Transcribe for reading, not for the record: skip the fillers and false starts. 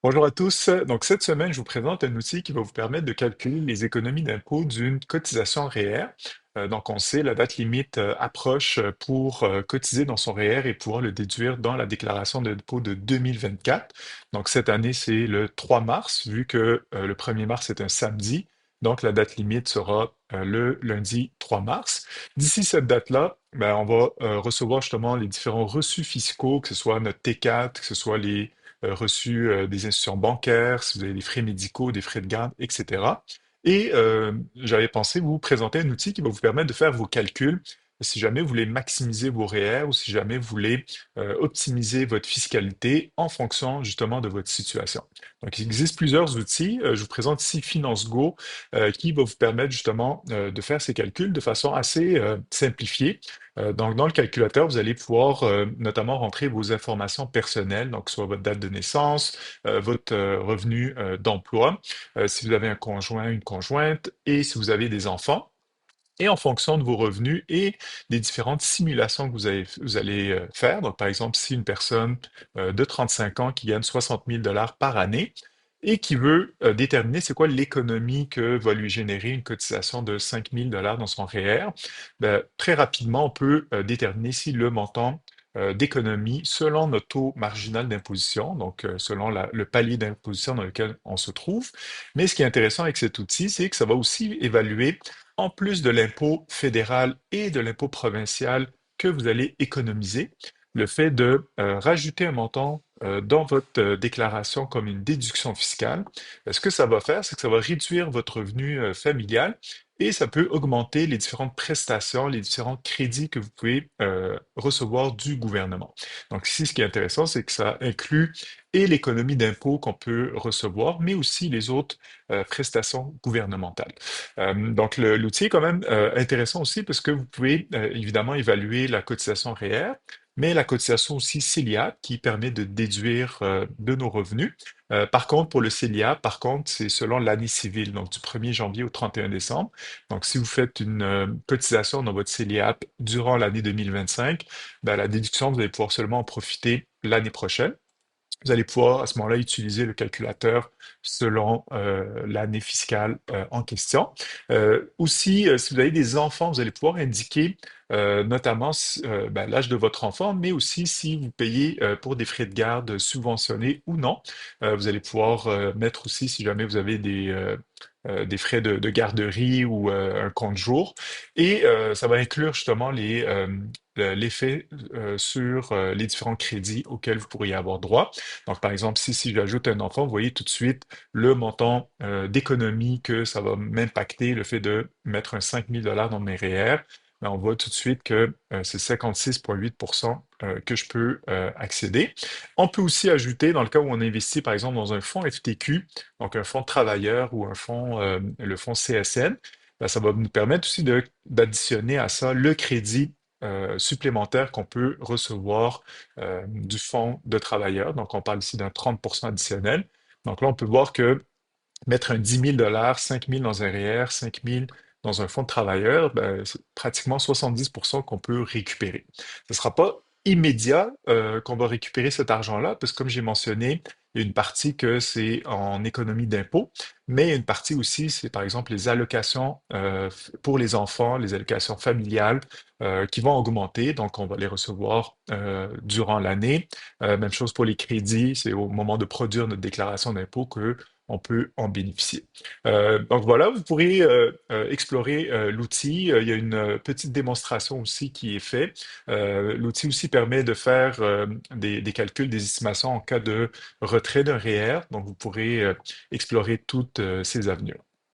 Bonjour à tous. Donc, cette semaine, je vous présente un outil qui va vous permettre de calculer les économies d'impôt d'une cotisation REER. Donc, on sait, la date limite approche pour cotiser dans son REER et pouvoir le déduire dans la déclaration d'impôt de 2024. Donc, cette année, c'est le 3 mars, vu que le 1er mars est un samedi. Donc, la date limite sera le lundi 3 mars. D'ici cette date-là, ben, on va recevoir justement les différents reçus fiscaux, que ce soit notre T4, que ce soit les reçu des institutions bancaires, si vous avez des frais médicaux, des frais de garde, etc. Et j'avais pensé vous présenter un outil qui va vous permettre de faire vos calculs si jamais vous voulez maximiser vos REER ou si jamais vous voulez optimiser votre fiscalité en fonction justement de votre situation. Donc, il existe plusieurs outils. Je vous présente ici FinanceGo qui va vous permettre justement de faire ces calculs de façon assez simplifiée. Donc, dans le calculateur, vous allez pouvoir notamment rentrer vos informations personnelles, donc soit votre date de naissance, votre revenu d'emploi, si vous avez un conjoint, une conjointe, et si vous avez des enfants. Et en fonction de vos revenus et des différentes simulations que vous allez faire, donc par exemple, si une personne de 35 ans qui gagne 60 000 par année et qui veut déterminer c'est quoi l'économie que va lui générer une cotisation de 5 000 dans son REER, ben, très rapidement, on peut déterminer si le montant d'économie selon notre taux marginal d'imposition, donc selon le palier d'imposition dans lequel on se trouve. Mais ce qui est intéressant avec cet outil, c'est que ça va aussi évaluer en plus de l'impôt fédéral et de l'impôt provincial que vous allez économiser, le fait de rajouter un montant dans votre déclaration comme une déduction fiscale, ce que ça va faire, c'est que ça va réduire votre revenu familial et ça peut augmenter les différentes prestations, les différents crédits que vous pouvez recevoir du gouvernement. Donc ici, ce qui est intéressant, c'est que ça inclut et l'économie d'impôt qu'on peut recevoir, mais aussi les autres prestations gouvernementales. Donc, l'outil est quand même intéressant aussi parce que vous pouvez évidemment évaluer la cotisation REER, mais la cotisation aussi CELIA qui permet de déduire de nos revenus. Par contre, pour le CELIA, par contre, c'est selon l'année civile, donc du 1er janvier au 31 décembre. Donc, si vous faites une cotisation dans votre CELIA durant l'année 2025, ben, la déduction, vous allez pouvoir seulement en profiter l'année prochaine. Vous allez pouvoir à ce moment-là utiliser le calculateur selon l'année fiscale en question. Aussi, si vous avez des enfants, vous allez pouvoir indiquer notamment ben, l'âge de votre enfant, mais aussi si vous payez pour des frais de garde subventionnés ou non. Vous allez pouvoir mettre aussi, si jamais vous avez des frais de garderie ou un compte jour. Et ça va inclure justement l'effet sur les différents crédits auxquels vous pourriez avoir droit. Donc, par exemple, si j'ajoute un enfant, vous voyez tout de suite le montant d'économie que ça va m'impacter, le fait de mettre un 5 000 dans mes REER. Ben, on voit tout de suite que c'est 56,8 que je peux accéder. On peut aussi ajouter, dans le cas où on investit, par exemple, dans un fonds FTQ, donc un fonds de travailleurs ou un fonds, le fonds CSN, ben, ça va nous permettre aussi d'additionner à ça le crédit supplémentaire qu'on peut recevoir du fonds de travailleurs. Donc, on parle ici d'un 30 additionnel. Donc là, on peut voir que mettre un 10 000 5 000 dans un REER, 5 000 dans un fonds de travailleurs, ben, c'est pratiquement 70 qu'on peut récupérer. Ce ne sera pas immédiat qu'on va récupérer cet argent-là, parce que comme j'ai mentionné, il y a une partie que c'est en économie d'impôt, mais il y a une partie aussi, c'est par exemple les allocations pour les enfants, les allocations familiales qui vont augmenter, donc on va les recevoir durant l'année. Même chose pour les crédits, c'est au moment de produire notre déclaration d'impôt que on peut en bénéficier. Donc voilà, vous pourrez explorer l'outil. Il y a une petite démonstration aussi qui est faite. L'outil aussi permet de faire des calculs, des estimations en cas de retrait d'un REER. Donc vous pourrez explorer toutes ces avenues.